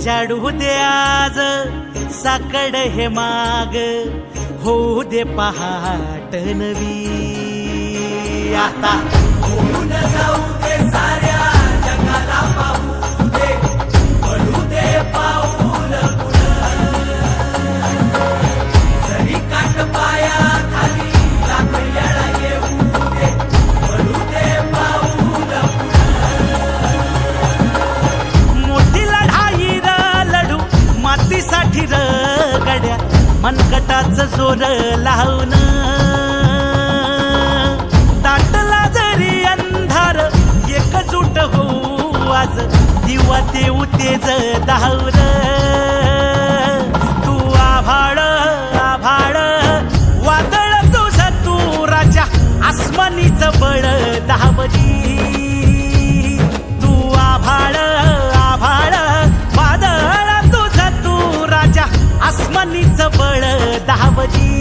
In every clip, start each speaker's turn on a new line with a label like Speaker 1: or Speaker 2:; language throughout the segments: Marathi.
Speaker 1: उजाडू दे आज साकड हे माग, होऊ दे पहाट नवी. आता होऊन जाऊ दे साऱ्या जगाला पाहू दे, पडू दे पाऊल पुढं. जरी काट पाया खाली लाख येळा येऊ दे, पडू दे पाऊल पुढं. मोठी लढाई र लढू मातीसाठी र गड्या, मनगटाचं जोर लावून. दाटला जरी अंधार एकजूट होऊ आज, दिवा देऊ तेज दावर. तू आभाळ आभाळ वादळ तुझं तू राजा, आसमानीचं बळ दावरी. तू आभाळ आभाळ वादळ तुझं तू राजा, आसमानीचं बळ दावरी.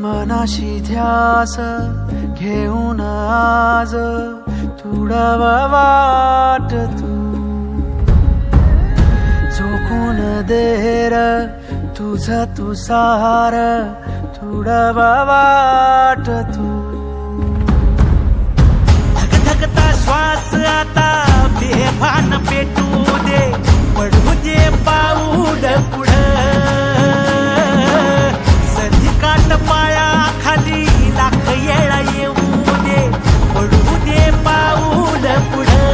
Speaker 2: मनाशी ध्यास घेऊन आज तुडवा वाट तू, झोकून देर तुझ तू सार तुडवा वाट तू.
Speaker 1: धगधगता श्वास आता बेभान पेटू दे, पडू दे पाऊल पुढं. काट पाया खाली लाख येळा येऊ दे, पडू दे पाऊल पुढं.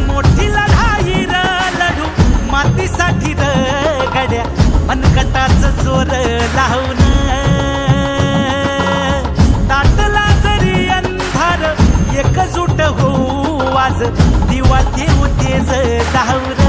Speaker 1: मोठी लढाई र लढू मातीसाठी र गड्या, मनगटाचं जोर लावून. दाटला जरी अंधार एकजूट होऊ आज, दिवा देऊ तेज दावर.